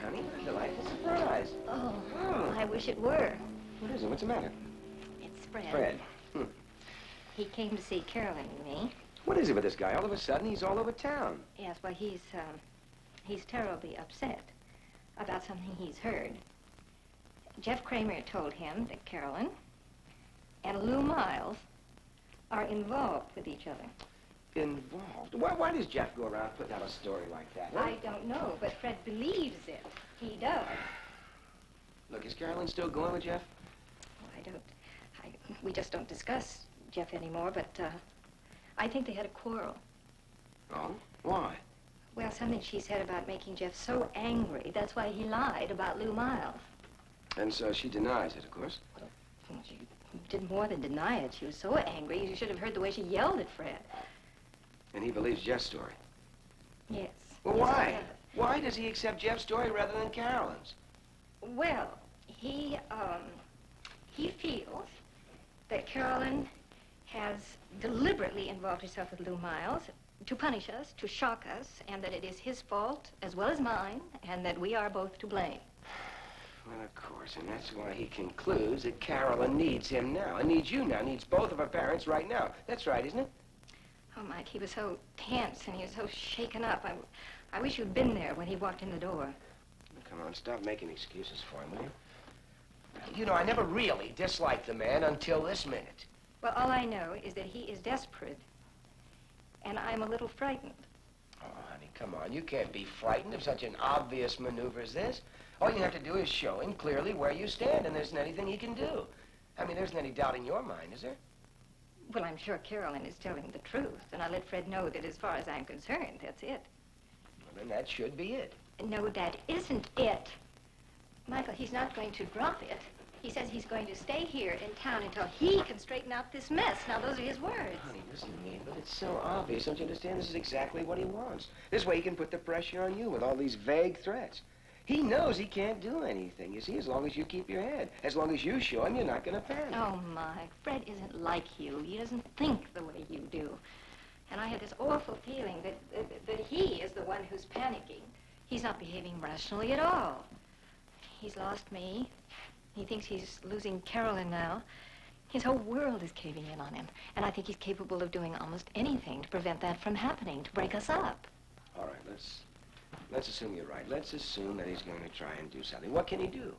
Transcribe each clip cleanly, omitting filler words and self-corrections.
honey. What a delightful surprise. Oh, I wish it were. What is it? What's the matter? It's Fred. Fred. He came to see Carolyn and me. What is it with this guy? All of a sudden, he's all over town. Yes, well, he's terribly upset about something he's heard. Jeff Kramer told him that Carolyn and Lou Miles are involved with each other. Involved? Why does Jeff go around putting out a story like that? Huh? I don't know, but Fred believes it. He does. Look, is Carolyn still going with Jeff? We just don't discuss Jeff anymore, but I think they had a quarrel. Oh? Why? Well, something she said about making Jeff so angry. That's why he lied about Lou Miles. And so she denies it, of course. Well, she did more than deny it. She was so angry, you should have heard the way she yelled at Fred. And he believes Jeff's story? Yes. Well, yes, why? Why does he accept Jeff's story rather than Carolyn's? Well, he feels that Carolyn has deliberately involved herself with Lou Miles to punish us, to shock us, and that it is his fault as well as mine, and that we are both to blame. Well, of course, and that's why he concludes that Carolyn needs him now, and needs you now, needs both of her parents right now. That's right, isn't it? Oh, Mike, he was so tense and he was so shaken up. I wish you'd been there when he walked in the door. Come on, stop making excuses for him, will you? You know, I never really disliked the man until this minute. Well, all I know is that he is desperate, and I'm a little frightened. Oh, honey, come on. You can't be frightened of such an obvious maneuver as this. All you have to do is show him clearly where you stand, and there isn't anything he can do. I mean, there isn't any doubt in your mind, is there? Well, I'm sure Carolyn is telling the truth, and I let Fred know that as far as I'm concerned, that's it. Well, then that should be it. No, that isn't it. Michael, he's not going to drop it. He says he's going to stay here in town until he can straighten out this mess. Now, those are his words. Honey, listen to me, but it's so obvious. Don't you understand? This is exactly what he wants. This way he can put the pressure on you with all these vague threats. He knows he can't do anything, you see, as long as you keep your head. As long as you show him you're not going to panic. Oh, Mike, Fred isn't like you. He doesn't think the way you do. And I have this awful feeling that he is the one who's panicking. He's not behaving rationally at all. He's lost me. He thinks he's losing Carolyn now. His whole world is caving in on him. And I think he's capable of doing almost anything to prevent that from happening, to break us up. All right, let's assume you're right. Let's assume that he's going to try and do something. What can he do?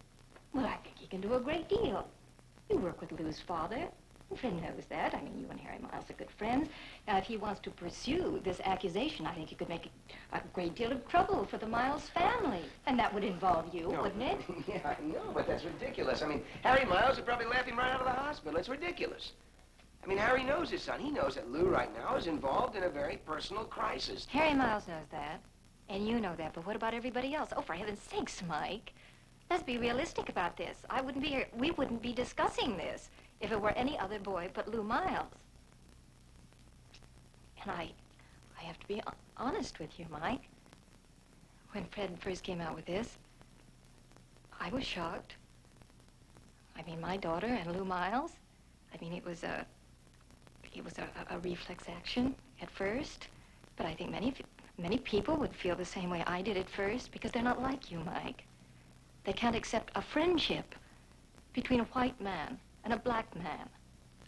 Well, I think he can do a great deal. You work with Lou's father. Fred knows that. I mean, you and Harry Miles are good friends. Now, if he wants to pursue this accusation, I think he could make a great deal of trouble for the Miles family. And that would involve you, wouldn't it? Yeah, I know, but that's ridiculous. I mean, Harry Miles would probably laugh him right out of the hospital. It's ridiculous. I mean, Harry knows his son. He knows that Lou right now is involved in a very personal crisis. Harry Miles knows that. And you know that. But what about everybody else? Oh, for heaven's sakes, Mike. Let's be realistic about this. We wouldn't be discussing this if it were any other boy but Lou Miles. And I have to be honest with you, Mike. When Fred first came out with this, I was shocked. I mean, my daughter and Lou Miles, I mean, it was a reflex action at first, but I think many people would feel the same way I did at first because they're not like you, Mike. They can't accept a friendship between a white man and a black man,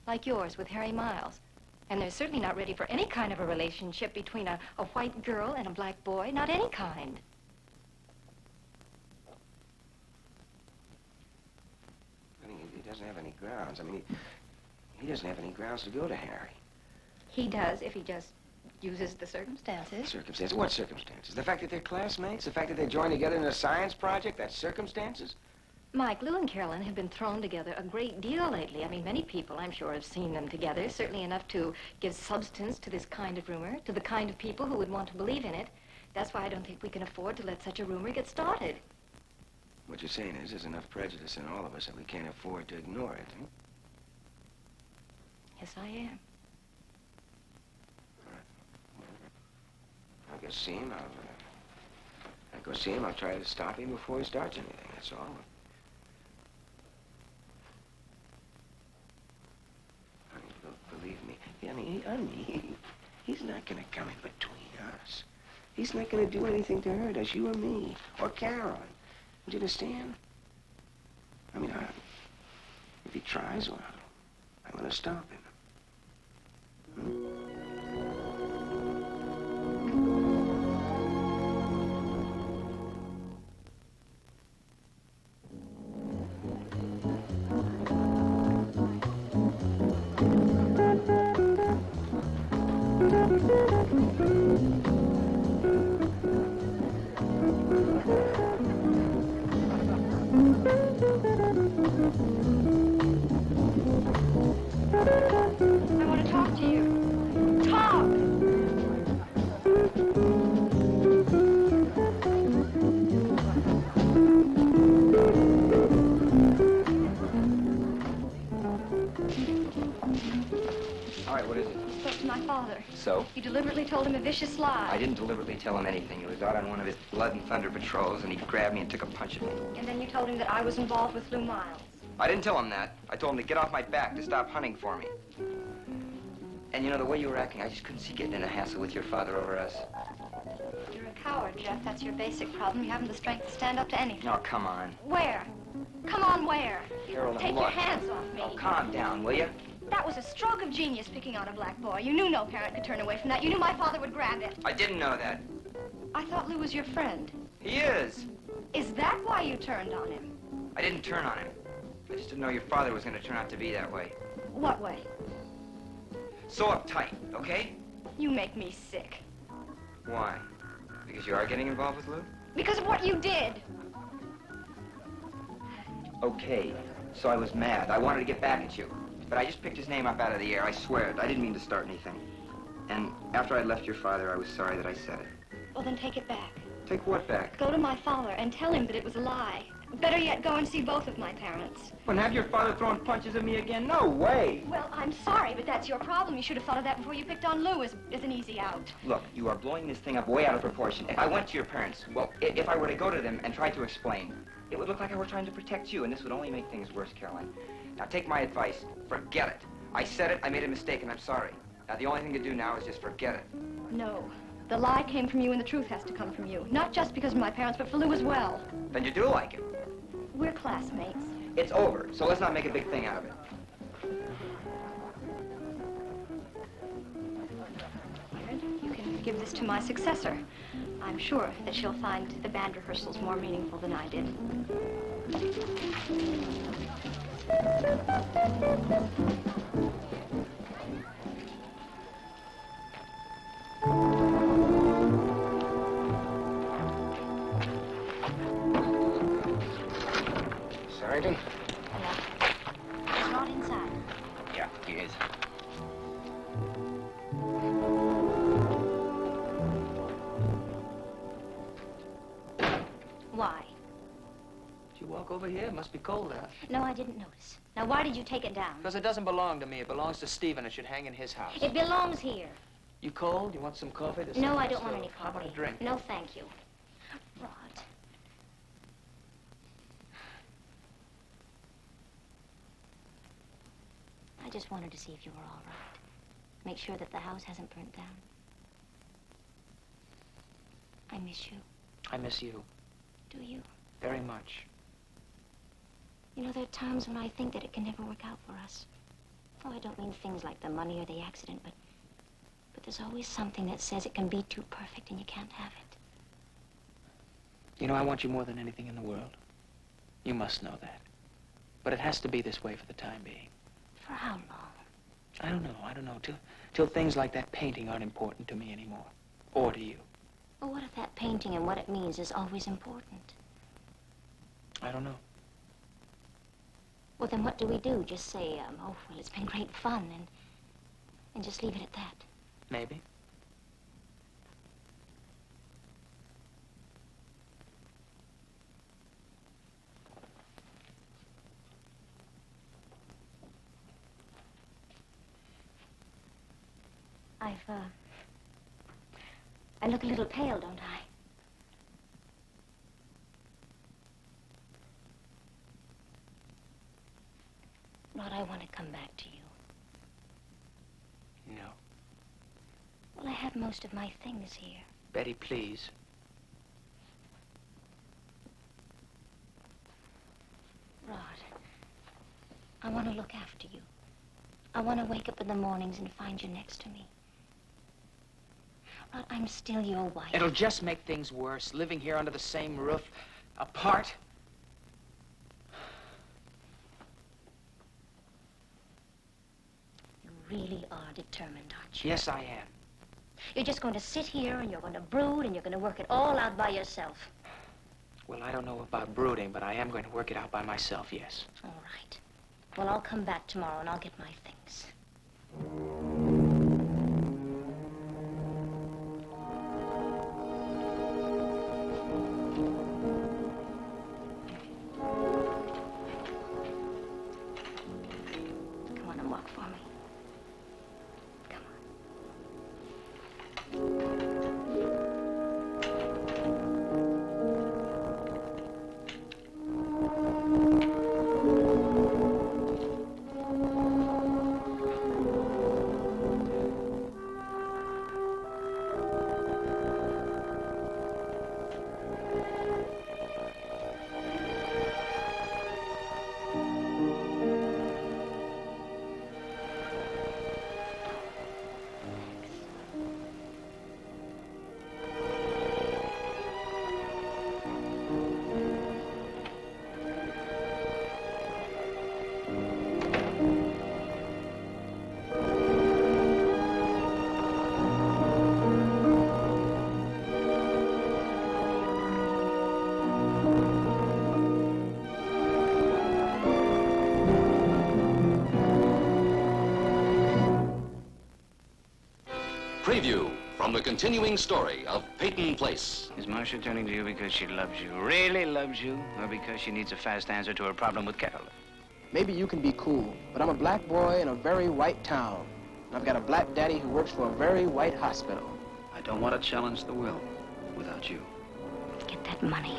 like yours with Harry Miles. And they're certainly not ready for any kind of a relationship between a white girl and a black boy, not any kind. I mean, he doesn't have any grounds. I mean, he doesn't have any grounds to go to Harry. He does if he just uses the circumstances. Circumstances? What circumstances? The fact that they're classmates? The fact that they joined together in a science project? That's circumstances? Mike, Lou and Carolyn have been thrown together a great deal lately. I mean, many people, I'm sure, have seen them together, certainly enough to give substance to this kind of rumor, to the kind of people who would want to believe in it. That's why I don't think we can afford to let such a rumor get started. What you're saying is there's enough prejudice in all of us that we can't afford to ignore it, huh? Yes, I am. All right. I'll go see him. I'll go see him. I'll try to stop him before he starts anything, that's all. Believe me, honey, he's not going to come in between us. He's not going to do anything to hurt us, you or me, or Carolyn. Don't you understand? I mean, if he tries, well, I'm gonna stop him. I want to talk to you. Talk! All right, what is it? I spoke to my father. So? You deliberately told him a vicious lie. I didn't deliberately tell him anything. He was out on one of his blood and thunder patrols, and he grabbed me and took a punch at me. And then you told him that I was involved with Lou Miles. I didn't tell him that. I told him to get off my back, to stop hunting for me. And you know, the way you were acting, I just couldn't see getting in a hassle with your father over us. You're a coward, Jeff. That's your basic problem. You haven't the strength to stand up to anything. Oh, come on. Where? Come on, where? Carolyn, Take look. your hands off me. Oh, calm down, will you? That was a stroke of genius, picking on a black boy. You knew no parent could turn away from that. You knew my father would grab it. I didn't know that. I thought Lou was your friend. He is. Is that why you turned on him? I didn't turn on him. I just didn't know your father was going to turn out to be that way. What way? So uptight, okay? You make me sick. Why? Because you are getting involved with Lou? Because of what you did. Okay, so I was mad. I wanted to get back at you. But I just picked his name up out of the air. I swear it. I didn't mean to start anything. And after I'd left your father, I was sorry that I said it. Well, then take it back. Take what back? Go to my father and tell him that it was a lie. Better yet, go and see both of my parents. And have your father throwing punches at me again? No way! Well, I'm sorry, but that's your problem. You should have thought of that before you picked on Lou as an easy out. Look, you are blowing this thing up way out of proportion. If I went to your parents, well, if I were to go to them and try to explain, it would look like I were trying to protect you, and this would only make things worse, Caroline. Now, take my advice. Forget it. I said it, I made a mistake, and I'm sorry. Now, the only thing to do now is just forget it. No. The lie came from you, and the truth has to come from you. Not just because of my parents, but for Lou as well. Then you do like him. We're classmates. It's over, so let's not make a big thing out of it. You can give this to my successor. I'm sure that she'll find the band rehearsals more meaningful than I did. Sergeant? Hello. He's not inside. Yeah, he is. Why? Did you walk over here? It must be cold out. No, I didn't notice. Now, why did you take it down? Because it doesn't belong to me. It belongs to Stephen. It should hang in his house. It belongs here. You cold? You want some coffee? There's No, some I on the don't want stove. any How coffee. about a drink? No, thank you. Rod. I just wanted to see if you were all right. Make sure that the house hasn't burnt down. I miss you. I miss you Do you? very much. You know, there are times when I think that it can never work out for us. Oh, I don't mean things like the money or the accident, but there's always something that says it can be too perfect and you can't have it. You know, I want you more than anything in the world. You must know that. But it has to be this way for the time being. For how long? I don't know. Till things like that painting aren't important to me anymore. Or to you. Well, what if that painting and what it means is always important? I don't know. Well, then what do we do? Just say, oh, well, it's been great fun, and just leave it at that. Maybe. I look a little pale, don't I? Rod, I want to come back to you. No. Well, I have most of my things here. Betty, please. I want to look after you. I want to wake up in the mornings and find you next to me. Rod, I'm still your wife. It'll just make things worse, living here under the same roof, apart. You really are determined, aren't you? Yes, I am. You're just going to sit here and you're going to brood and you're going to work it all out by yourself. Well, I don't know about brooding, but I am going to work it out by myself, yes. All right. Well, I'll come back tomorrow and I'll get my things. Come on and walk for me. Come on. Preview from the continuing story of Peyton Place. Is Marsha turning to you because she loves you, really loves you, or because she needs a fast answer to her problem with Carolyn? Maybe you can be cool, but I'm a black boy in a very white town. And I've got a black daddy who works for a very white hospital. I don't want to challenge the will without you. Get that money.